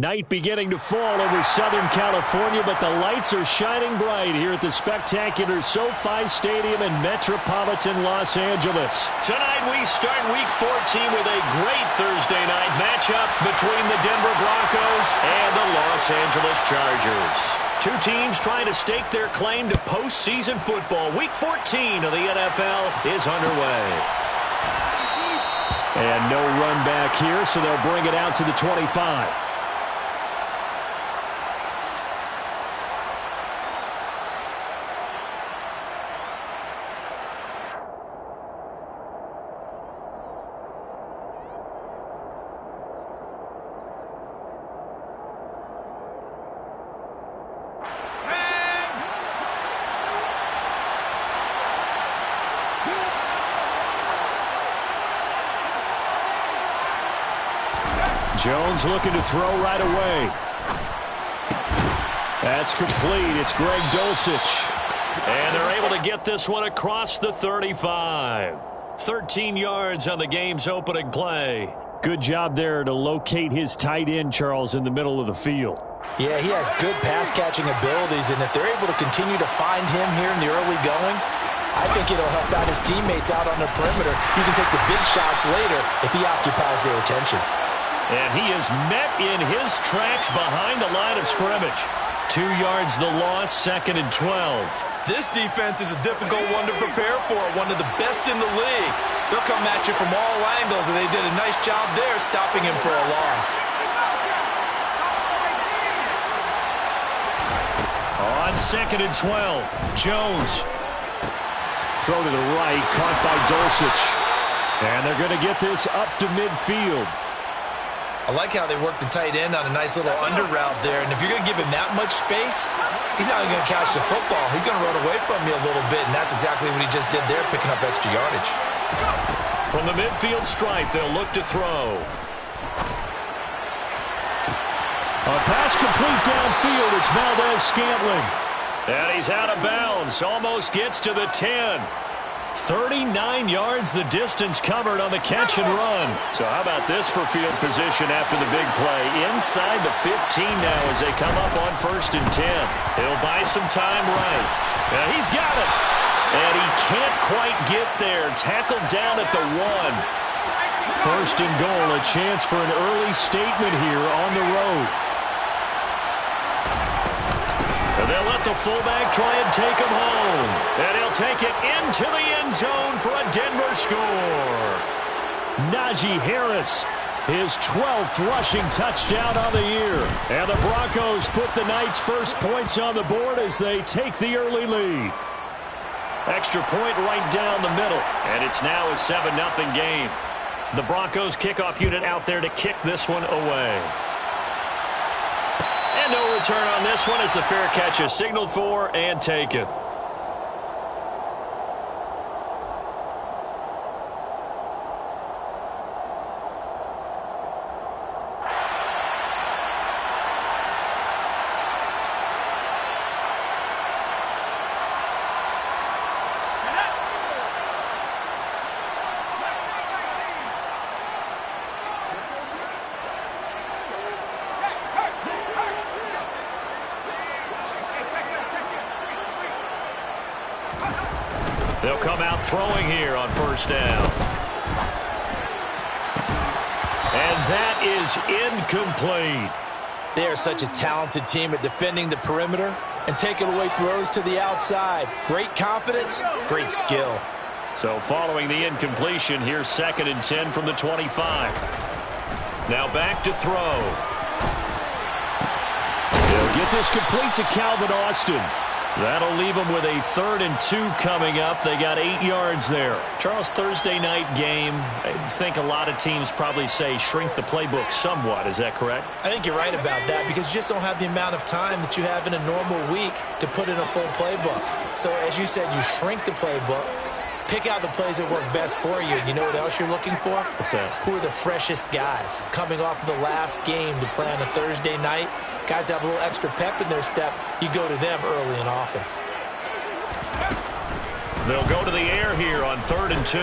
Night beginning to fall over Southern California, but the lights are shining bright here at the spectacular SoFi Stadium in metropolitan Los Angeles. Tonight we start Week 14 with a great Thursday night matchup between the Denver Broncos and the Los Angeles Chargers. Two teams trying to stake their claim to postseason football. Week 14 of the NFL is underway. And no run back here, so they'll bring it out to the 25. Jones looking to throw right away. That's complete. It's Greg Dulcich. And they're able to get this one across the 35. 13 yards on the game's opening play. Good job there to locate his tight end, Charles, in the middle of the field. Yeah, he has good pass-catching abilities, and if they're able to continue to find him here in the early going, I think it'll help out his teammates out on the perimeter. He can take the big shots later if he occupies their attention. And he is met in his tracks behind the line of scrimmage. 2 yards the loss, 2nd and 12. This defense is a difficult one to prepare for, one of the best in the league. They'll come at you from all angles, and they did a nice job there stopping him for a loss. On 2nd and 12, Jones. Throw to the right, caught by Dulcich. And they're going to get this up to midfield. I like how they work the tight end on a nice little under route there. And if you're going to give him that much space, he's not even going to catch the football. He's going to run away from you a little bit, and that's exactly what he just did there, picking up extra yardage. From the midfield stripe, they'll look to throw. A pass complete downfield. It's Valdez-Scantling. And he's out of bounds. Almost gets to the 10. 39 yards the distance covered on the catch and run. So how about this for field position after the big play? Inside the 15 now as they come up on 1st and 10. He'll buy some time right. And he's got it. And he can't quite get there. Tackled down at the 1. 1st and goal, a chance for an early statement here on the road. And they'll let the fullback try and take him home. And he'll take it into the end zone for a Denver score. Najee Harris, his 12th rushing touchdown on the year. And the Broncos put the night's first points on the board as they take the early lead. Extra point right down the middle. And it's now a 7-0 game. The Broncos kickoff unit out there to kick this one away. And no return on this one as the fair catch is signaled for and taken. They'll come out throwing here on 1st down. And that is incomplete. They are such a talented team at defending the perimeter and taking away throws to the outside. Great confidence, great skill. So following the incompletion, here's 2nd and 10 from the 25. Now back to throw. They'll get this complete to Calvin Austin. That'll leave them with a 3rd and 2 coming up. They got 8 yards there. Charles, Thursday night game, I think a lot of teams probably say shrink the playbook somewhat. Is that correct? I think you're right about that because you just don't have the amount of time that you have in a normal week to put in a full playbook. So as you said, you shrink the playbook, pick out the plays that work best for you. You know what else you're looking for? What's that? Who are the freshest guys coming off of the last game to play on a Thursday night? Guys have a little extra pep in their step. You go to them early and often. They'll go to the air here on 3rd and 2.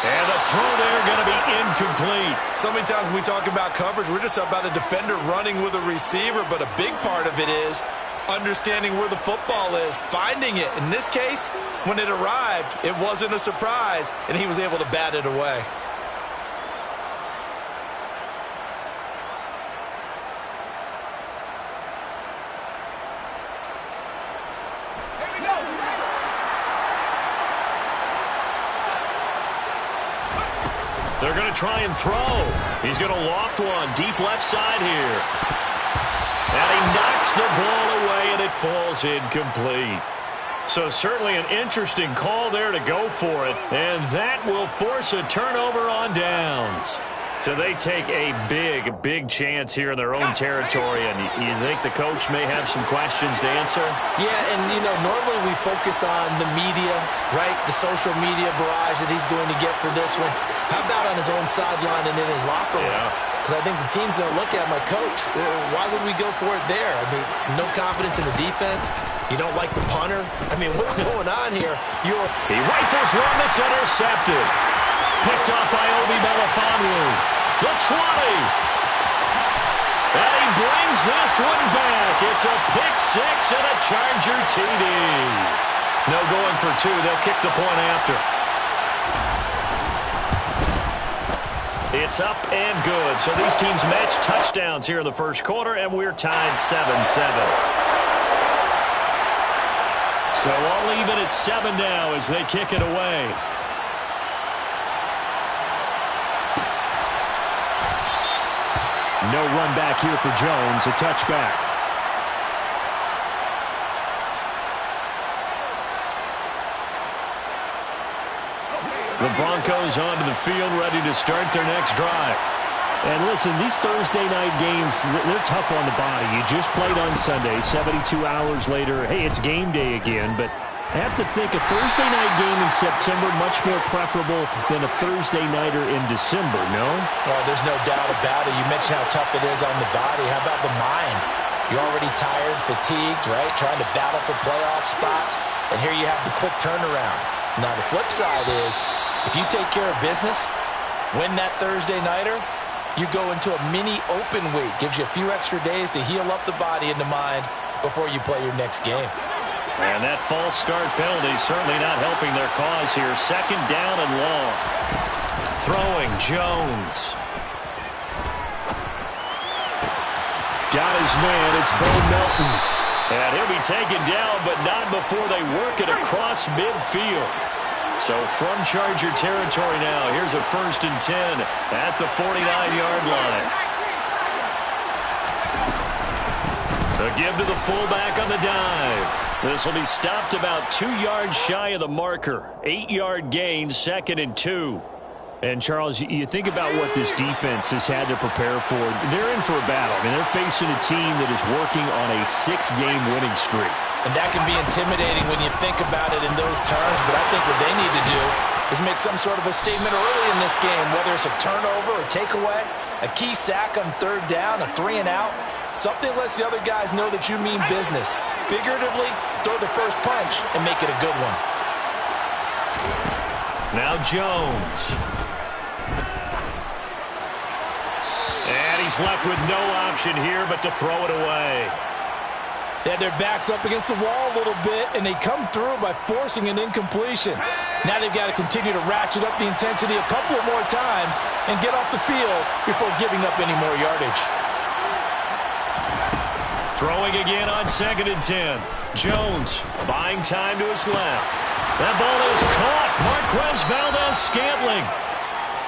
And the throw there going to be incomplete. So many times when we talk about coverage, we're just about a defender running with a receiver, but a big part of it is understanding where the football is, finding it. In this case, when it arrived, it wasn't a surprise, and he was able to bat it away. They're going to try and throw. He's going to loft one deep left side here. And he knocks the ball away, and it falls incomplete. So certainly an interesting call there to go for it. And that will force a turnover on downs. So they take a big chance here in their own territory. And you think the coach may have some questions to answer? Yeah, and, normally we focus on the media, right? The social media barrage that he's going to get for this one. How about on his own sideline and in his locker room? Because I think the team's going to look at my coach. Why would we go for it there? I mean, no confidence in the defense. You don't like the punter? I mean, what's going on here? He rifles one that's intercepted. Picked off by Obi Melifonwu. The 20. And he brings this one back. It's a pick six and a Charger TD. No going for two. They'll kick the point after. It's up and good. So these teams match touchdowns here in the first quarter, and we're tied 7-7. So all even at 7 now as they kick it away. No run back here for Jones. A touchback. The Broncos onto the field, ready to start their next drive. And listen, these Thursday night games, they're tough on the body. You just played on Sunday, 72 hours later. Hey, it's game day again, but I have to think a Thursday night game in September much more preferable than a Thursday nighter in December, no? Well, there's no doubt about it. You mentioned how tough it is on the body. How about the mind? You're already tired, fatigued, right? Trying to battle for playoff spots. And here you have the quick turnaround. Now, the flip side is, if you take care of business, win that Thursday nighter, you go into a mini open week. Gives you a few extra days to heal up the body and the mind before you play your next game. And that false start penalty certainly not helping their cause here. Second down and long. Throwing Jones. Got his man. It's Bo Melton. And he'll be taken down, but not before they work it across midfield. So from Charger territory now, here's a 1st and 10 at the 49-yard line. A give to the fullback on the dive. This will be stopped about 2 yards shy of the marker. 8-yard gain, 2nd and 2. And, Charles, you think about what this defense has had to prepare for. They're in for a battle. I mean, they're facing a team that is working on a 6-game winning streak. And that can be intimidating when you think about it in those terms, but I think what they need to do is make some sort of a statement early in this game, whether it's a turnover or takeaway, a key sack on 3rd down, a 3 and out, something lets the other guys know that you mean business. Figuratively, throw the first punch and make it a good one. Now Jones. And he's left with no option here but to throw it away. They had their backs up against the wall a little bit, and they come through by forcing an incompletion. Now they've got to continue to ratchet up the intensity a couple of more times and get off the field before giving up any more yardage. Throwing again on 2nd and 10. Jones buying time to his left. That ball is caught. Marquez Valdez-Scantling.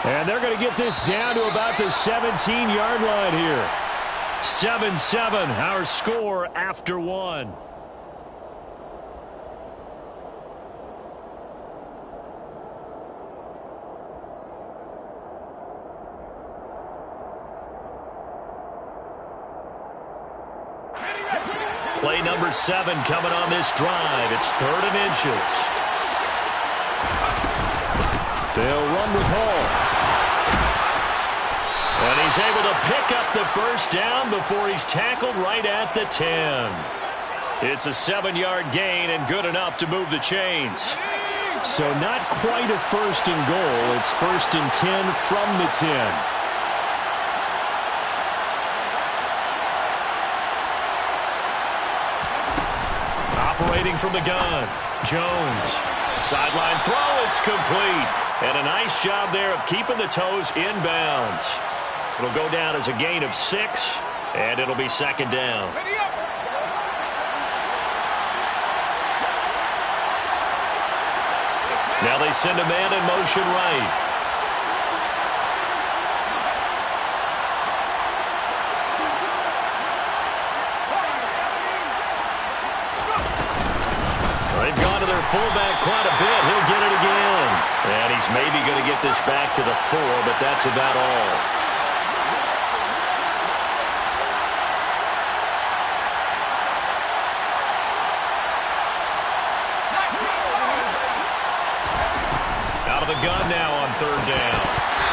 And they're going to get this down to about the 17-yard line here. 7-7, our score after 1. Play number 7 coming on this drive. It's 3rd and inches. They'll run with Hall. And he's able to pick up the first down before he's tackled right at the 10. It's a 7-yard gain and good enough to move the chains. So not quite a first and goal. It's 1st and 10 from the 10. Operating from the gun, Jones. Sideline throw, it's complete. And a nice job there of keeping the toes inbounds. It'll go down as a gain of 6, and it'll be 2nd down. Now they send a man in motion right. They've gone to their fullback quite a bit. He'll get it again. And he's maybe going to get this back to the 4, but that's about all. The gun now on 3rd down.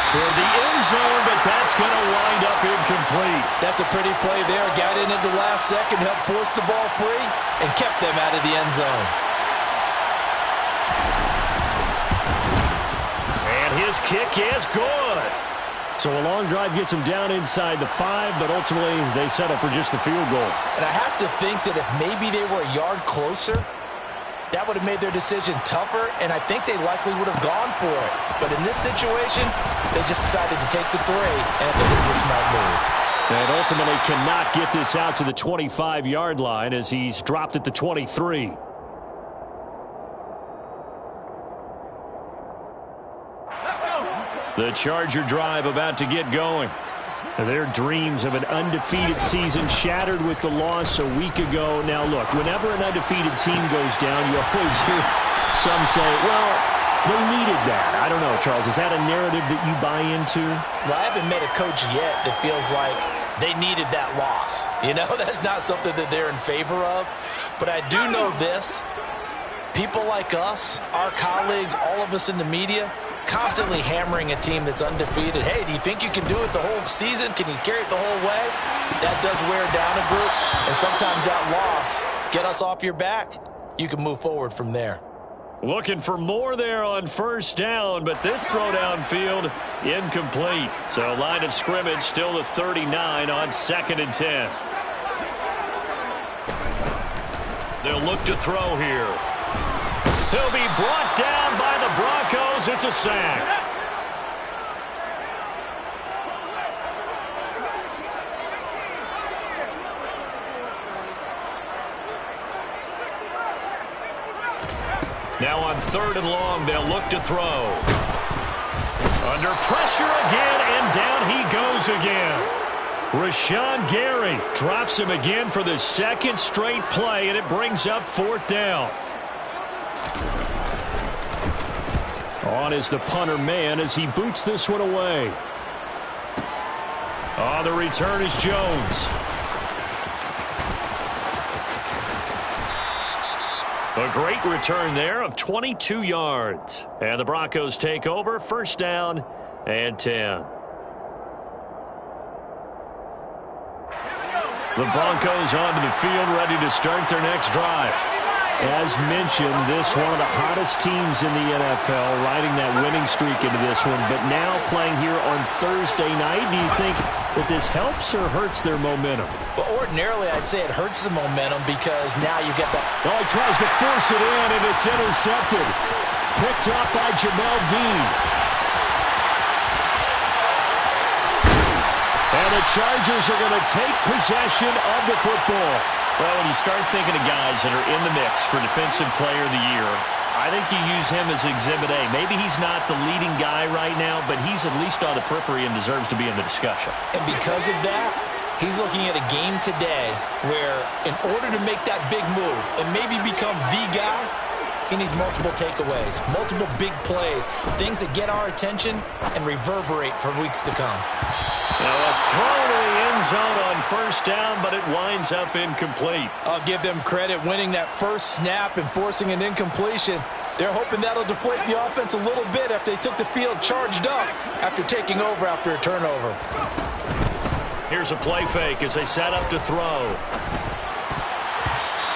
Toward the end zone, but that's going to wind up incomplete. That's a pretty play there. Got in at the last second, helped force the ball free, and kept them out of the end zone. And his kick is good. So a long drive gets him down inside the 5, but ultimately they settle for just the field goal. And I have to think that if maybe they were a yard closer, that would have made their decision tougher, and I think they likely would have gone for it. But in this situation, they just decided to take the 3, and I think it was a smart move. And ultimately cannot get this out to the 25-yard line as he's dropped at the 23. The Charger drive about to get going. Their dreams of an undefeated season shattered with the loss a week ago. Now, look, whenever an undefeated team goes down, you always hear some say, well, they needed that. I don't know, Charles. Is that a narrative that you buy into? Well, I haven't met a coach yet that feels like they needed that loss. You know, that's not something that they're in favor of. But I do know this. People like us, our colleagues, all of us in the media, constantly hammering a team that's undefeated. Hey, do you think you can do it the whole season? Can you carry it the whole way? That does wear down a group, and sometimes that loss, get us off your back, you can move forward from there. Looking for more there on 1st down, but this throw downfield incomplete. So line of scrimmage still the 39 on 2nd and 10. They'll look to throw here. He'll be brought down by the Broncos. It's a sack. Now on 3rd and long, they'll look to throw. Under pressure again, and down he goes again. Rashawn Gary drops him again for the 2nd straight play, and it brings up 4th down. On is the punter man as he boots this one away. On the return is Jones. A great return there of 22 yards. And the Broncos take over, 1st down and 10. The Broncos onto the field, ready to start their next drive. As mentioned, this one of the hottest teams in the NFL, riding that winning streak into this one, but now playing here on Thursday night. Do you think that this helps or hurts their momentum? Well, ordinarily, I'd say it hurts the momentum because now you get that. Oh, he tries to force it in, and it's intercepted. Picked up by Jamel Dean. And the Chargers are going to take possession of the football. Well, when you start thinking of guys that are in the mix for Defensive Player of the Year, I think you use him as Exhibit A. Maybe he's not the leading guy right now, but he's at least on the periphery and deserves to be in the discussion. And because of that, he's looking at a game today where in order to make that big move and maybe become the guy, he needs multiple takeaways, multiple big plays, things that get our attention and reverberate for weeks to come. Now a throw to the end zone on 1st down, but it winds up incomplete. I'll give them credit winning that first snap and forcing an incompletion. They're hoping that'll deflate the offense a little bit after they took the field charged up after taking over after a turnover. Here's a play fake as they set up to throw.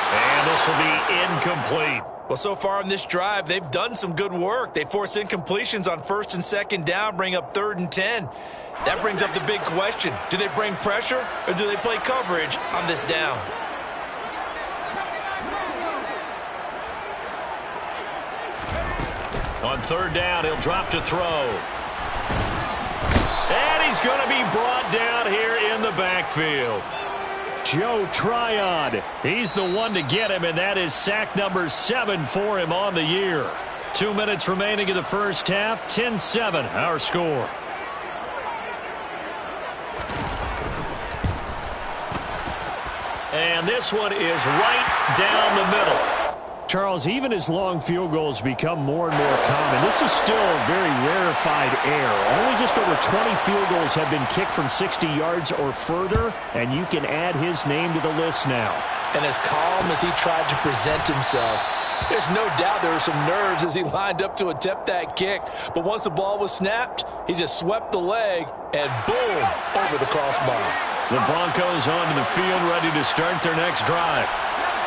And the this will be incomplete. Well, so far in this drive, they've done some good work. They force incompletions on 1st and 2nd down, bring up 3rd and 10. That brings up the big question. Do they bring pressure or do they play coverage on this down? On 3rd down, he'll drop to throw. And he's going to be brought down here in the backfield. Joe Tryon, he's the one to get him, and that is sack number 7 for him on the year. 2 minutes remaining in the first half, 10-7 our score. And this one is right down the middle. Charles, even as long field goals become more and more common, this is still a very rarefied air. Only just over 20 field goals have been kicked from 60 yards or further, and you can add his name to the list now. And as calm as he tried to present himself, there's no doubt there were some nerves as he lined up to attempt that kick. But once the ball was snapped, he just swept the leg and boom, over the crossbar. The Broncos onto the field, ready to start their next drive.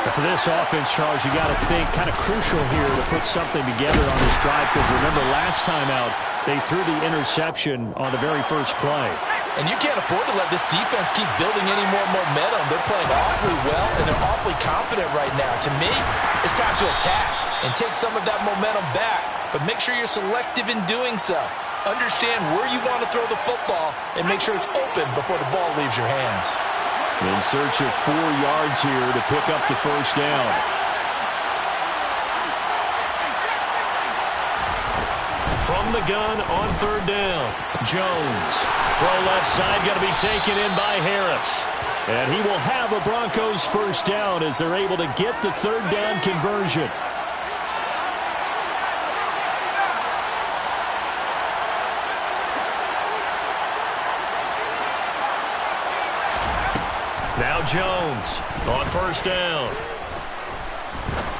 And for this offense, Charles, you got to think kind of crucial here to put something together on this drive, because remember last time out, they threw the interception on the very first play. And you can't afford to let this defense keep building any more momentum. They're playing awfully well, and they're awfully confident right now. To me, it's time to attack and take some of that momentum back, but make sure you're selective in doing so. Understand where you want to throw the football and make sure it's open before the ball leaves your hands. In search of 4 yards here to pick up the first down. From the gun on 3rd down, Jones. Throw left side, going to be taken in by Harris. And he will have a Broncos first down as they're able to get the 3rd down conversion. Now Jones on 1st down.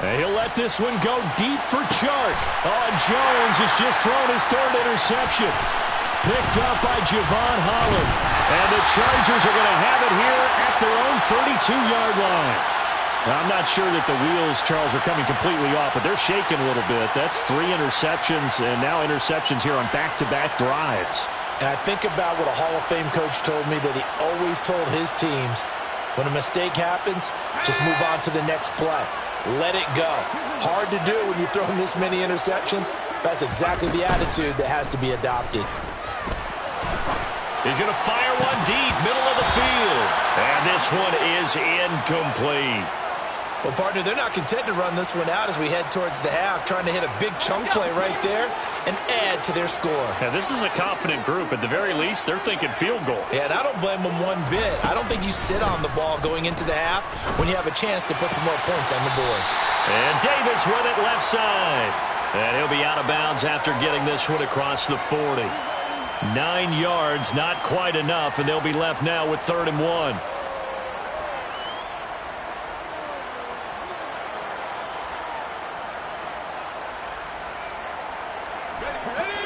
And he'll let this one go deep for Chark. Oh, Jones has just thrown his 3rd interception. Picked up by Javon Holland. And the Chargers are going to have it here at their own 32-yard line. Now, I'm not sure that the wheels, Charles, are coming completely off, but they're shaking a little bit. That's 3 interceptions, and now interceptions here on back-to-back drives. And I think about what a Hall of Fame coach told me that he always told his teams, when a mistake happens, just move on to the next play. Let it go. Hard to do when you've thrown this many interceptions. That's exactly the attitude that has to be adopted. He's going to fire one deep, middle of the field. And this one is incomplete. Well, partner, they're not content to run this one out as we head towards the half, trying to hit a big chunk play right there and add to their score. Yeah, this is a confident group. At the very least, they're thinking field goal. Yeah, and I don't blame them one bit. I don't think you sit on the ball going into the half when you have a chance to put some more points on the board. And Davis with it left side. And he'll be out of bounds after getting this one across the 40. 9 yards, not quite enough, and they'll be left now with 3rd and 1.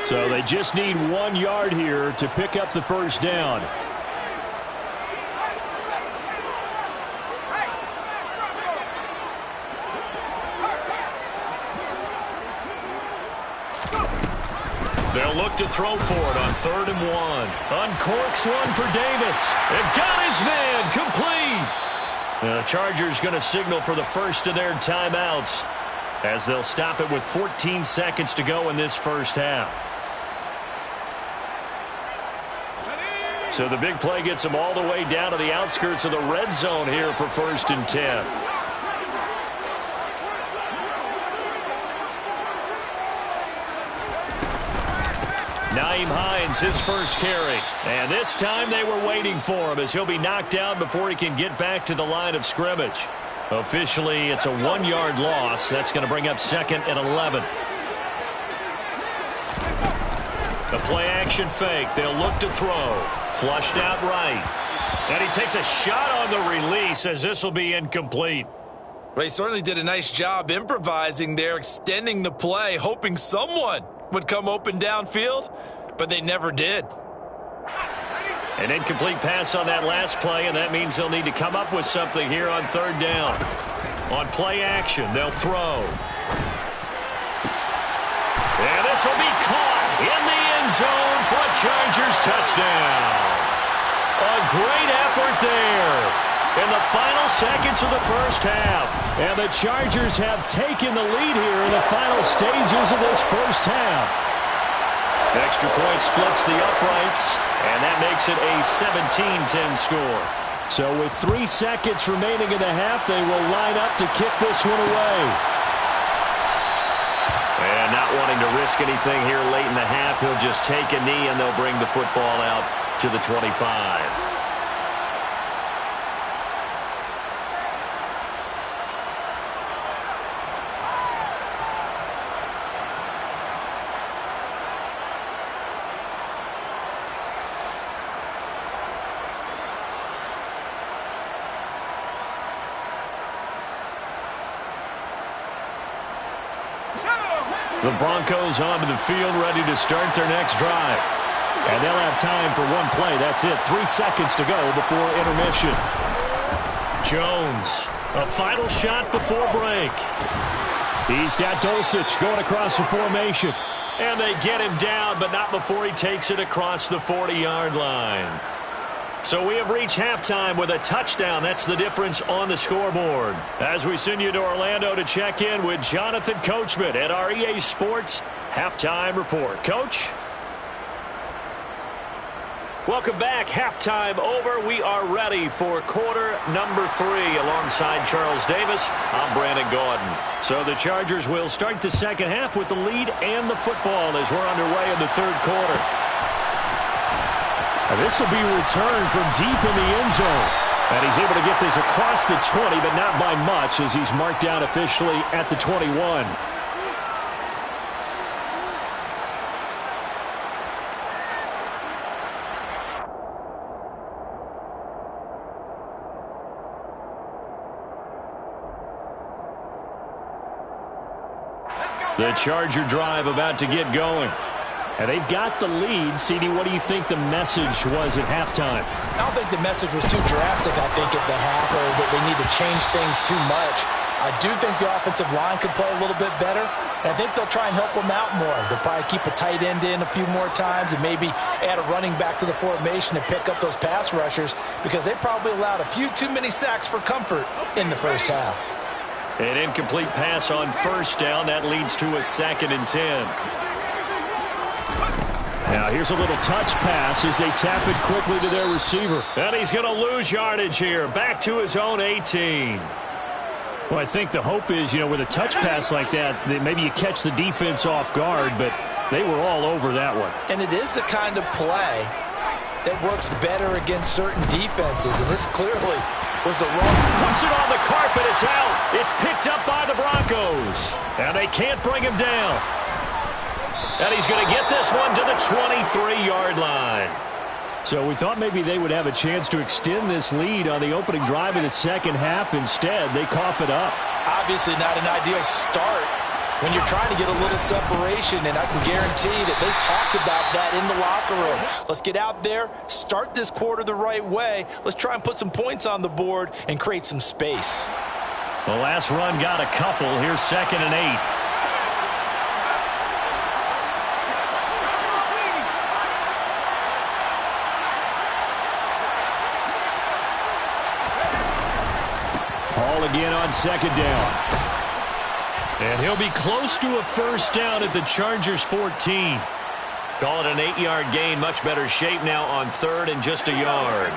So they just need 1 yard here to pick up the first down. They'll look to throw for it on 3rd and 1. Uncorks one for Davis. They've got his man complete. The Chargers going to signal for the first of their timeouts as they'll stop it with 14 seconds to go in this first half. So the big play gets them all the way down to the outskirts of the red zone here for 1st and 10. Nyheim Hines, his first carry. And this time they were waiting for him as he'll be knocked down before he can get back to the line of scrimmage. Officially, it's a 1 yard loss. That's going to bring up 2nd and 11. The play action fake. They'll look to throw. Flushed out right. And he takes a shot on the release as this will be incomplete. Well, he certainly did a nice job improvising there, extending the play, hoping someone would come open downfield, but they never did. An incomplete pass on that last play, and that means they'll need to come up with something here on 3rd down. On play action, they'll throw. And this will be caught in the end zone for a Chargers touchdown. A great effort there in the final seconds of the first half. And the Chargers have taken the lead here in the final stages of this first half. Extra point splits the uprights, and that makes it a 17-10 score. So with 3 seconds remaining in the half, they will line up to kick this one away. And not wanting to risk anything here late in the half, he'll just take a knee and they'll bring the football out to the 25. The Broncos onto the field, ready to start their next drive. And they'll have time for one play. That's it. 3 seconds to go before intermission. Jones, a final shot before break. He's got Dulcich going across the formation. And they get him down, but not before he takes it across the 40-yard line. So we have reached halftime with a touchdown. That's the difference on the scoreboard. As we send you to Orlando to check in with Jonathan Coachman at our EA Sports Halftime Report. Coach? Welcome back. Halftime over. We are ready for quarter number 3 alongside Charles Davis. I'm Brandon Gaudin. So the Chargers will start the second half with the lead and the football as we're underway in the third quarter. This will be returned from deep in the end zone. And he's able to get this across the 20, but not by much as he's marked down officially at the 21. The Charger drive about to get going. And they've got the lead. CD, what do you think the message was at halftime? I don't think the message was too drastic, I think, at the half, or that they need to change things too much. I do think the offensive line could play a little bit better. And I think they'll try and help them out more. They'll probably keep a tight end in a few more times and maybe add a running back to the formation and pick up those pass rushers because they probably allowed a few too many sacks for comfort in the first half. An incomplete pass on first down. That leads to a 2nd and 10. Now here's a little touch pass as they tap it quickly to their receiver. And he's going to lose yardage here. Back to his own 18. Well, I think the hope is, with a touch pass like that maybe you catch the defense off guard, but they were all over that one. And it is the kind of play that works better against certain defenses, and this clearly was the wrong. Puts it on the carpet. It's out. It's picked up by the Broncos. And they can't bring him down. And he's going to get this one to the 23-yard line. So we thought maybe they would have a chance to extend this lead on the opening drive of the second half. Instead, they cough it up. Obviously not an ideal start when you're trying to get a little separation, and I can guarantee that they talked about that in the locker room. Let's get out there, start this quarter the right way. Let's try and put some points on the board and create some space. The last run got a couple. Here's 2nd and 8. Hall again on 2nd down. And he'll be close to a first down at the Chargers 14. Call it an 8-yard gain. Much better shape now on 3rd and just a yard.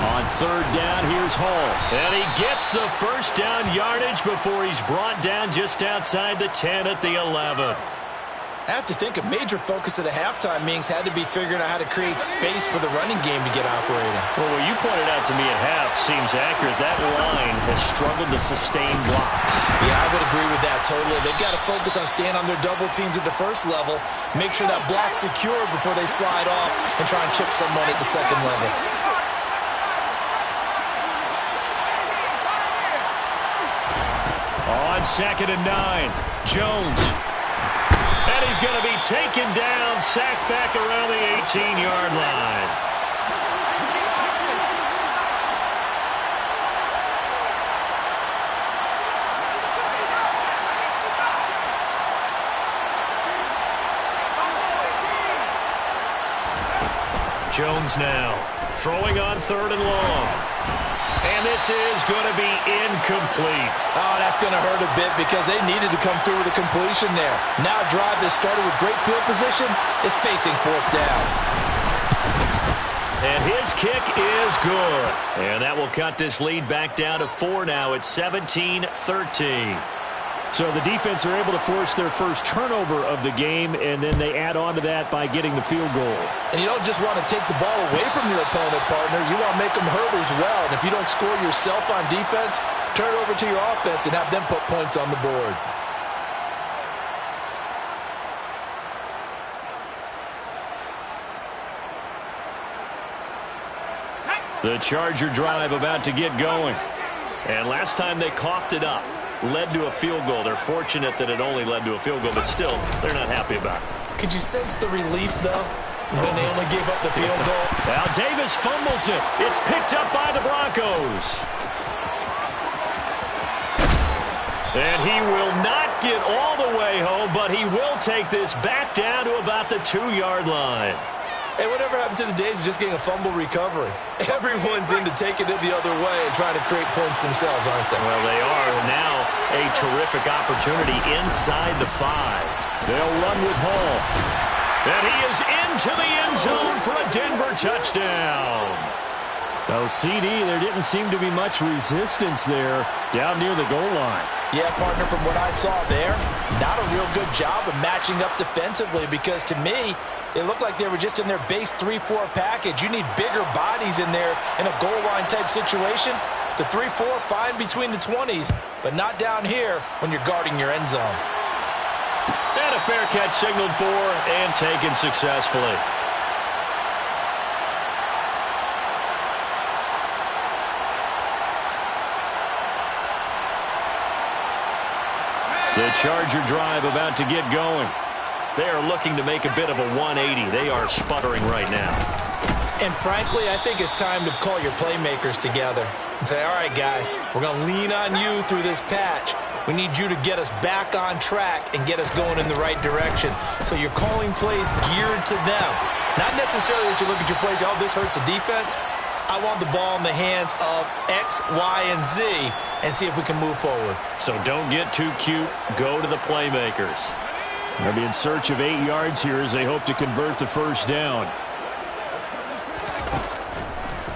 On 3rd down, here's Hall. And he gets the first down yardage before he's brought down just outside the 10 at the 11. I have to think a major focus of the halftime meetings had to be figuring out how to create space for the running game to get operating. Well, what you pointed out to me at half seems accurate. That line has struggled to sustain blocks. Yeah, I would agree with that totally. They've got to focus on staying on their double teams at the first level, make sure that block's secure before they slide off and try and chip someone at the second level. On 2nd and 9, Jones. And he's going to be taken down, sacked back around the 18-yard line. Jones now throwing on 3rd and long. And this is going to be incomplete. Oh, that's going to hurt a bit because they needed to come through with a completion there. Now a drive that started with great field position is facing 4th down. And his kick is good. And that will cut this lead back down to 4 now. It's 17-13. So the defense are able to force their first turnover of the game, and then they add on to that by getting the field goal. And you don't just want to take the ball away from your opponent, partner. You want to make them hurt as well. And if you don't score yourself on defense, turn it over to your offense and have them put points on the board. The Charger drive about to get going. And last time they coughed it up, led to a field goal. They're fortunate that it only led to a field goal, but still, they're not happy about it. Could you sense the relief, though, when they only gave up the field goal? Now Davis fumbles it. It's picked up by the Broncos. And he will not get all the way home, but he will take this back down to about the 2-yard line. Hey, whatever happened to the days of just getting a fumble recovery? Everyone's into taking it the other way and trying to create points themselves, aren't they? Well, they are. Now a terrific opportunity inside the 5. They'll run with Hall. And he is into the end zone for a Denver touchdown. Oh, CD, there didn't seem to be much resistance there down near the goal line. Yeah, partner, from what I saw there, not a real good job of matching up defensively because to me, it looked like they were just in their base 3-4 package. You need bigger bodies in there in a goal line type situation. The 3-4, fine between the 20s, but not down here when you're guarding your end zone. And a fair catch signaled for and taken successfully. The Charger drive about to get going. They are looking to make a bit of a 180. They are sputtering right now. And frankly, I think it's time to call your playmakers together and say, all right, guys, we're going to lean on you through this patch. We need you to get us back on track and get us going in the right direction. So you're calling plays geared to them. Not necessarily that you look at your plays, oh, this hurts the defense. I want the ball in the hands of X, Y, and Z and see if we can move forward. So don't get too cute. Go to the playmakers. They'll be in search of 8 yards here as they hope to convert the first down.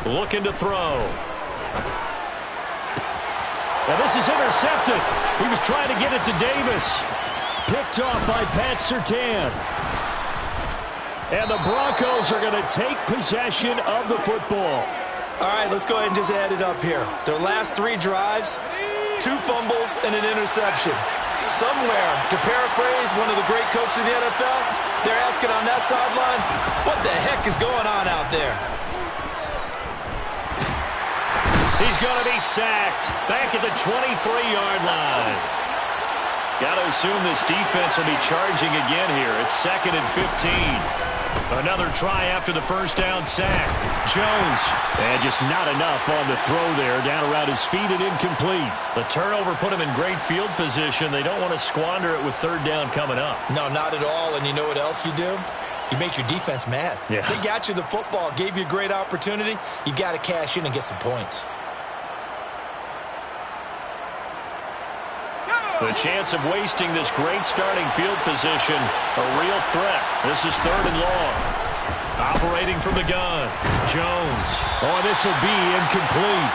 Looking to throw. Now this is intercepted. He was trying to get it to Davis. Picked off by Pat Surtain. And the Broncos are going to take possession of the football. All right, let's go ahead and just add it up here. Their last 3 drives, 2 fumbles and an interception. Somewhere, to paraphrase one of the great coaches of the NFL, they're asking on that sideline, what the heck is going on out there? He's going to be sacked back at the 23-yard line. Got to assume this defense will be charging again here. It's 2nd and 15. Another try after the first down sack. Jones. And just not enough on the throw there. Down around his feet and incomplete. The turnover put him in great field position. They don't want to squander it with 3rd down coming up. No, not at all. And you know what else you do? You make your defense mad. Yeah. They got you the football, gave you a great opportunity. You got to cash in and get some points. The chance of wasting this great starting field position, a real threat. This is 3rd and long. Operating from the gun, Jones. Oh, this will be incomplete.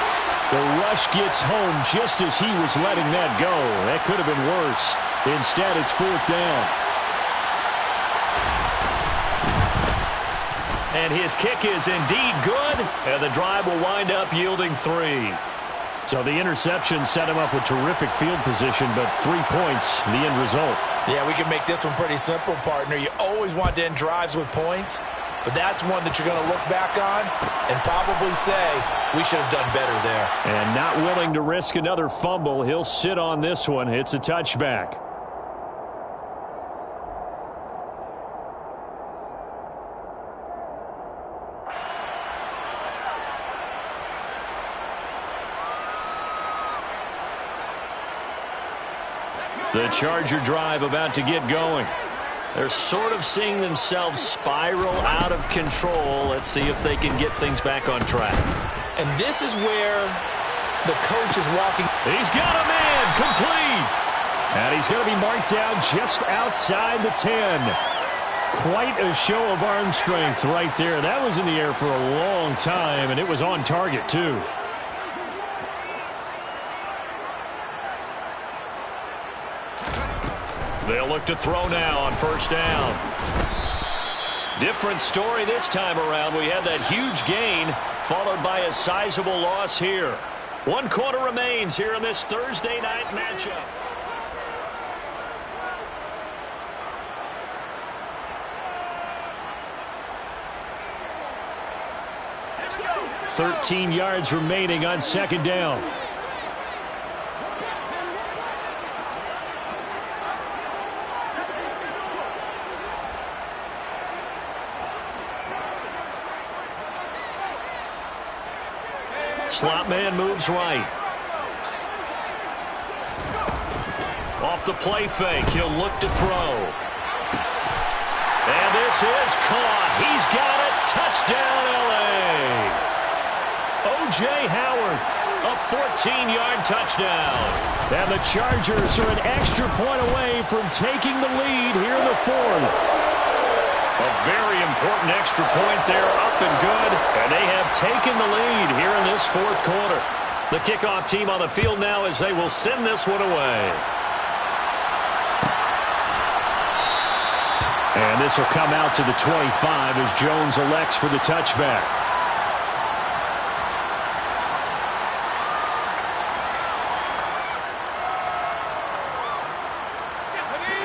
The rush gets home just as he was letting that go. That could have been worse. Instead, it's 4th down. And his kick is indeed good, and the drive will wind up yielding 3. So the interception set him up with terrific field position, but 3 points, the end result. Yeah, we can make this one pretty simple, partner. You always want to end drives with points, but that's one that you're going to look back on and probably say, we should have done better there. And not willing to risk another fumble, he'll sit on this one. It's a touchback. The Charger drive about to get going. They're sort of seeing themselves spiral out of control. Let's see if they can get things back on track. And this is where the coach is walking. He's got a man complete. And he's going to be marked down just outside the 10. Quite a show of arm strength right there. That was in the air for a long time, and it was on target, too. They'll look to throw now on first down. Different story this time around. We had that huge gain followed by a sizable loss here. 1 quarter remains here in this Thursday night matchup. $13 yards remaining on second down. Slot man moves right. Off the play fake, he'll look to throw. And this is caught. He's got it. Touchdown, L.A. O.J. Howard, a 14-yard touchdown. And the Chargers are an extra point away from taking the lead here in the fourth. A very important extra point there, up and good, and they have taken the lead here in this fourth quarter. The kickoff team on the field now as they will send this one away. And this will come out to the 25 as Jones elects for the touchback.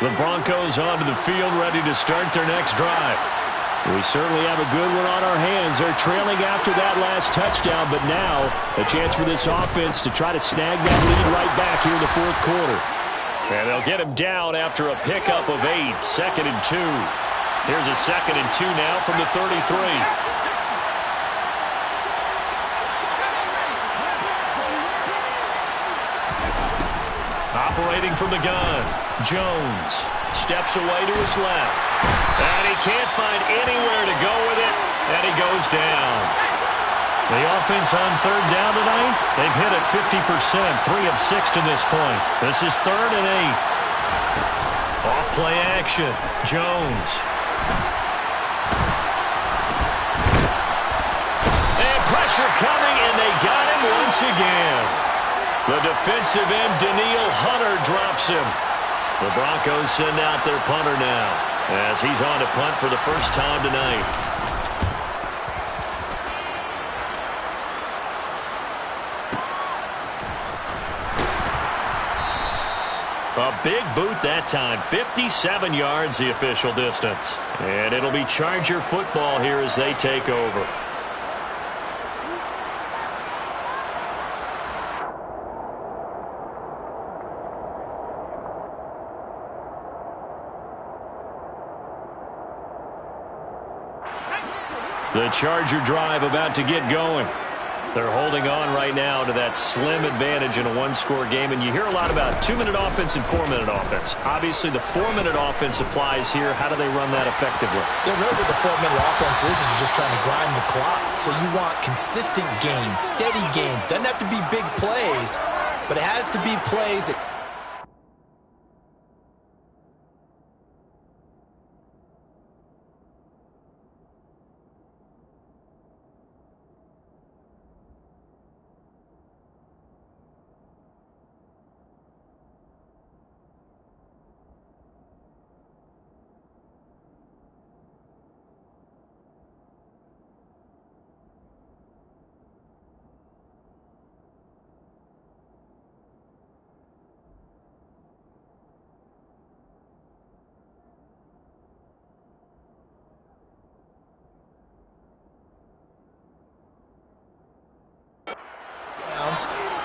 The Broncos onto the field, ready to start their next drive. We certainly have a good one on our hands. They're trailing after that last touchdown, but now a chance for this offense to try to snag that lead right back here in the fourth quarter. And they'll get him down after a pickup of 8, 2nd and 2. Here's a 2nd and 2 now from the 33. Operating from the gun, Jones steps away to his left. And he can't find anywhere to go with it, and he goes down. The offense on third down tonight, they've hit it 50%, 3 of 6 to this point. This is 3rd and 8. Off play action, Jones. And pressure coming, and they got him once again. The defensive end, Danielle Hunter, drops him. The Broncos send out their punter now as he's on to punt for the first time tonight. A big boot that time, 57 yards the official distance. And it'll be Charger football here as they take over. The Charger drive about to get going. They're holding on right now to that slim advantage in a one-score game, and you hear a lot about 2-minute offense and 4-minute offense. Obviously, the 4-minute offense applies here. How do they run that effectively? Yeah, really what the 4-minute offense is just trying to grind the clock. So you want consistent gains, steady gains. Doesn't have to be big plays, but it has to be plays that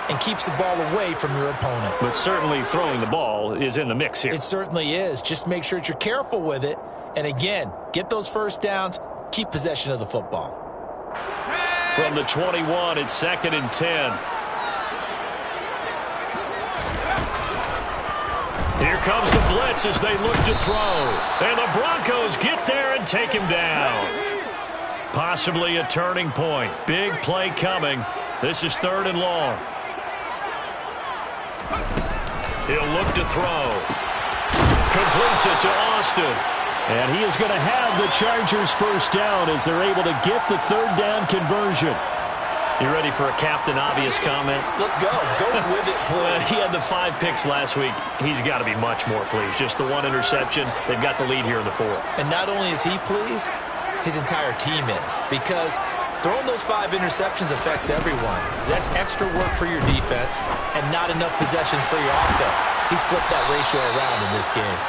and keeps the ball away from your opponent. But certainly throwing the ball is in the mix here. It certainly is. Just make sure that you're careful with it. And again, get those first downs, keep possession of the football. From the 21, it's 2nd and 10. Here comes the blitz as they look to throw. And the Broncos get there and take him down. Possibly a turning point. Big play coming. This is 3rd and long. He'll look to throw. Completes it to Austin. And he is going to have the Chargers first down as they're able to get the 3rd down conversion. You ready for a Captain Obvious comment? Let's go. Go with it, please. He had the 5 picks last week. He's got to be much more pleased. Just the 1 interception. They've got the lead here in the 4th. And not only is he pleased, his entire team is. Because throwing those 5 interceptions affects everyone. That's extra work for your defense and not enough possessions for your offense. He's flipped that ratio around in this game.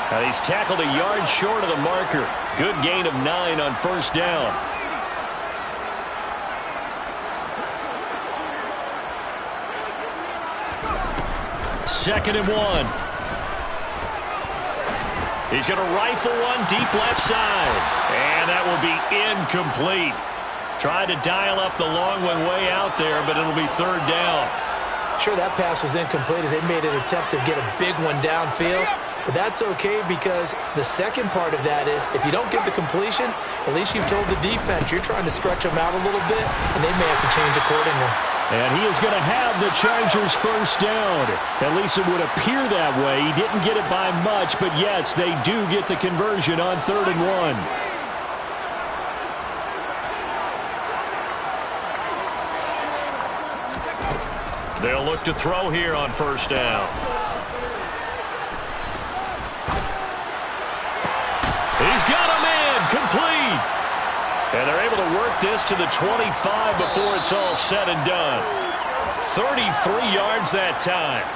Now he's tackled a yard short of the marker. Good gain of 9 on 1st down. 2nd and 1. He's going to rifle one deep left side. And that will be incomplete. Tried to dial up the long one way out there, but it'll be 3rd down. Sure, that pass was incomplete as they made an attempt to get a big one downfield. But that's okay because the second part of that is if you don't get the completion, at least you've told the defense you're trying to stretch them out a little bit, and they may have to change accordingly. And he is going to have the Chargers first down. At least it would appear that way. He didn't get it by much, but yes, they do get the conversion on 3rd and 1. They'll look to throw here on 1st down. He's got a man complete. And they're able to work this to the 25 before it's all said and done. 33 yards that time.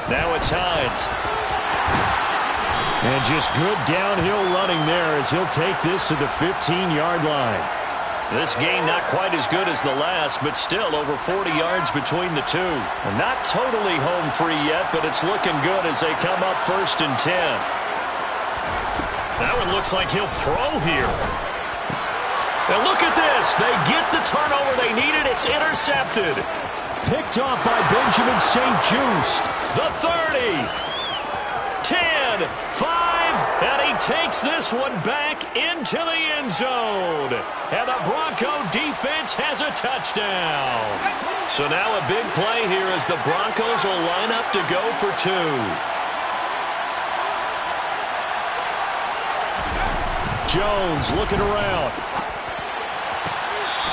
Now it's Hines. And just good downhill running there as he'll take this to the 15-yard line. This game not quite as good as the last, but still over 40 yards between the two. And not totally home free yet, but it's looking good as they come up 1st and 10. That one looks like he'll throw here. And look at this. They get the turnover they needed. It's intercepted. Picked off by Benjamin St. Juste. The 30. 10, 5, and he takes this one back into the end zone. And the Bronco defense has a touchdown. So now a big play here as the Broncos will line up to go for 2. Jones looking around.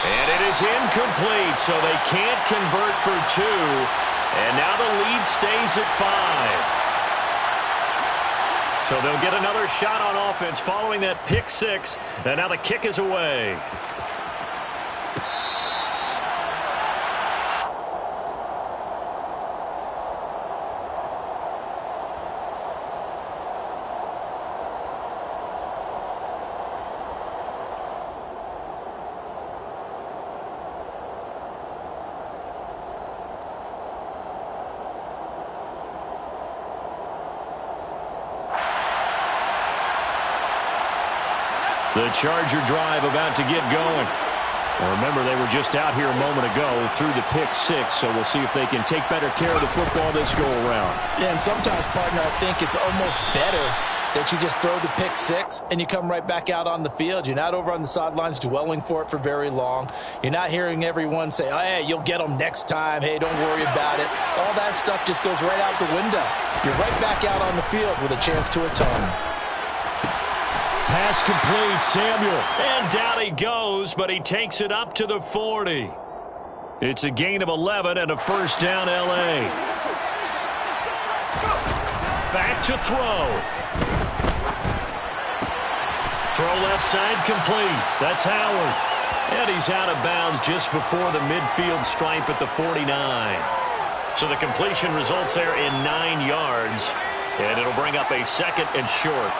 And it is incomplete, so they can't convert for 2. And now the lead stays at 5. So they'll get another shot on offense following that pick 6. And now the kick is away. The Charger drive about to get going. And remember, they were just out here a moment ago through the pick 6, so we'll see if they can take better care of the football this go-around. Yeah, and sometimes, partner, I think it's almost better that you just throw the pick 6 and you come right back out on the field. You're not over on the sidelines dwelling for it for very long. You're not hearing everyone say, oh, hey, you'll get them next time. Hey, don't worry about it. All that stuff just goes right out the window. You're right back out on the field with a chance to atone. Pass complete, Samuel. And down he goes, but he takes it up to the 40. It's a gain of 11 and a first down, L.A. Back to throw. Throw left side complete. That's Howard. And he's out of bounds just before the midfield stripe at the 49. So the completion results there in 9 yards. And it'll bring up a 2nd and short.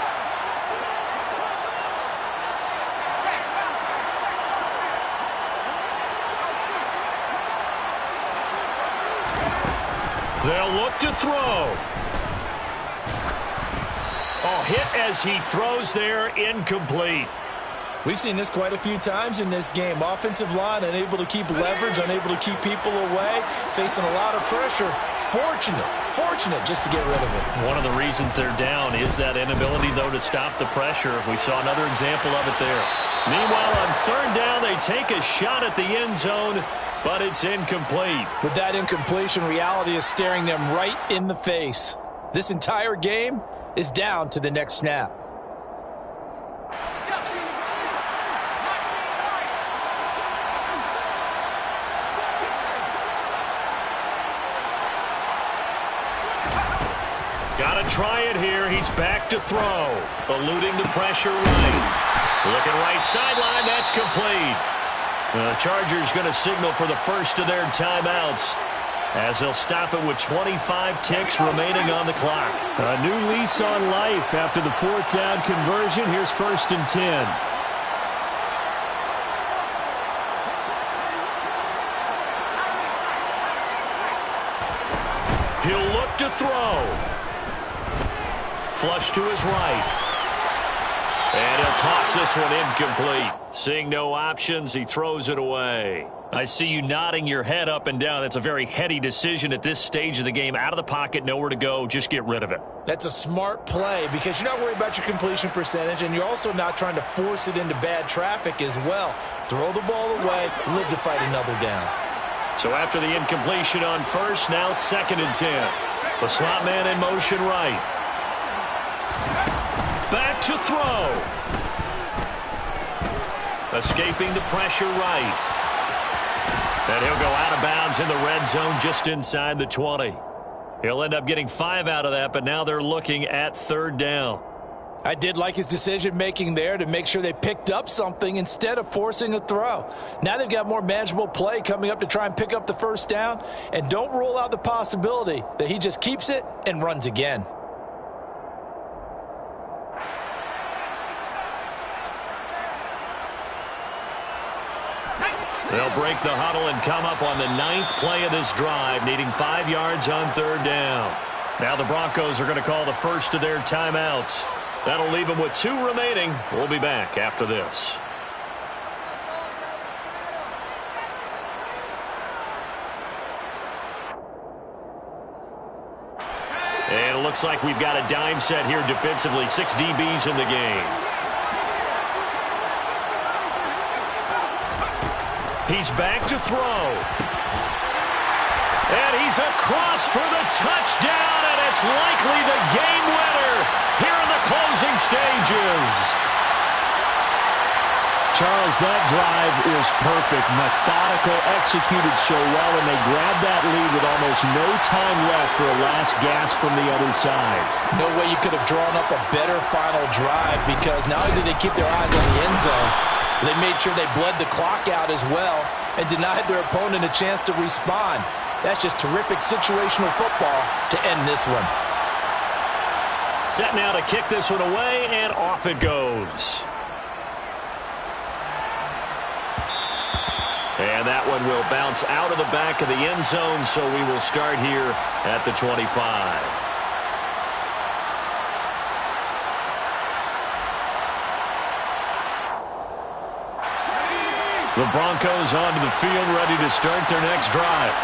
They'll look to throw. Oh, hit as he throws there, incomplete. We've seen this quite a few times in this game. Offensive line unable to keep leverage, unable to keep people away, facing a lot of pressure. Fortunate just to get rid of it. One of the reasons they're down is that inability, though, to stop the pressure. We saw another example of it there. Meanwhile, on third down, they take a shot at the end zone, but it's incomplete. With that incompletion, reality is staring them right in the face. This entire game is down to the next snap. Got to try it here. He's back to throw. Eluding the pressure right. Looking right sideline. That's complete. The Chargers going to signal for the first of their timeouts, as they'll stop it with 25 ticks remaining on the clock. A new lease on life after the fourth down conversion. Here's 1st and 10. He'll look to throw. Flush to his right. And he'll toss this one incomplete. Seeing no options, he throws it away. I see you nodding your head up and down. That's a very heady decision at this stage of the game. Out of the pocket, nowhere to go. Just get rid of it. That's a smart play because you're not worried about your completion percentage, and you're also not trying to force it into bad traffic as well. Throw the ball away, live to fight another down. So after the incompletion on first, now 2nd and 10. The slot man in motion right. Back to throw. Escaping the pressure right. And he'll go out of bounds in the red zone just inside the 20. He'll end up getting 5 out of that, but now they're looking at 3rd down. I did like his decision-making there to make sure they picked up something instead of forcing a throw. Now they've got more manageable play coming up to try and pick up the 1st down, and don't rule out the possibility that he just keeps it and runs again. They'll break the huddle and come up on the 9th play of this drive, needing 5 yards on 3rd down. Now the Broncos are going to call the first of their timeouts. That'll leave them with 2 remaining. We'll be back after this. And it looks like we've got a dime set here defensively. 6 DBs in the game. He's back to throw. And he's across for the touchdown, and it's likely the game winner here in the closing stages. Charles, that drive was perfect. Methodical, executed so well, and they grabbed that lead with almost no time left for a last gasp from the other side. No way you could have drawn up a better final drive, because not only did they keep their eyes on the end zone, they made sure they bled the clock out as well and denied their opponent a chance to respond. That's just terrific situational football to end this one. Set now to kick this one away, and off it goes. And that one will bounce out of the back of the end zone, so we will start here at the 25. The Broncos onto the field, ready to start their next drive.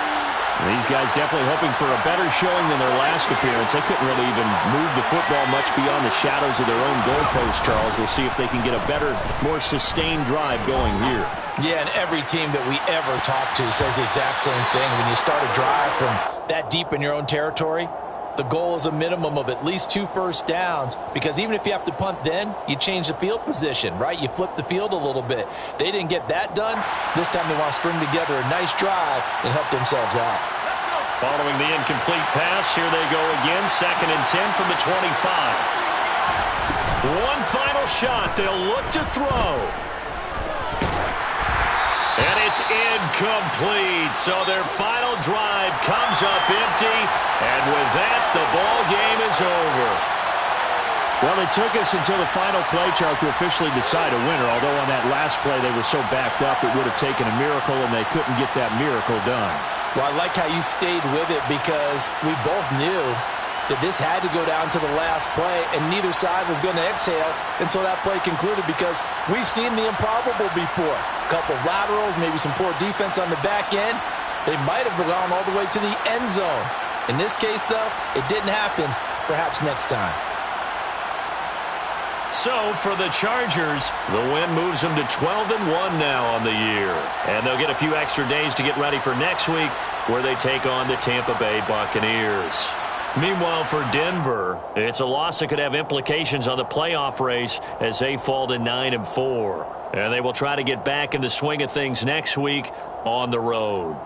These guys definitely hoping for a better showing than their last appearance. They couldn't really even move the football much beyond the shadows of their own goalpost, Charles. We'll see if they can get a better, more sustained drive going here. Yeah, and every team that we ever talk to says the exact same thing. When you start a drive from that deep in your own territory, the goal is a minimum of at least 2 first downs, because even if you have to punt then, you change the field position, right? You flip the field a little bit. They didn't get that done. This time they want to string together a nice drive and help themselves out. Following the incomplete pass, here they go again. 2nd and 10 from the 25. One final shot. They'll look to throw. And it's incomplete. So their final drive comes up empty. And with that, the ball game is over. Well, it took us until the final play, Charles, to officially decide a winner. Although on that last play they were so backed up, it would have taken a miracle, and they couldn't get that miracle done. Well, I like how you stayed with it, because we both knew that this had to go down to the last play, and neither side was going to exhale until that play concluded, because we've seen the improbable before. A couple of laterals, maybe some poor defense on the back end. They might have gone all the way to the end zone. In this case, though, it didn't happen. Perhaps next time. So for the Chargers, the win moves them to 12-1 now on the year. And they'll get a few extra days to get ready for next week, where they take on the Tampa Bay Buccaneers. Meanwhile, for Denver, it's a loss that could have implications on the playoff race as they fall to 9-4. And they will try to get back in the swing of things next week on the road.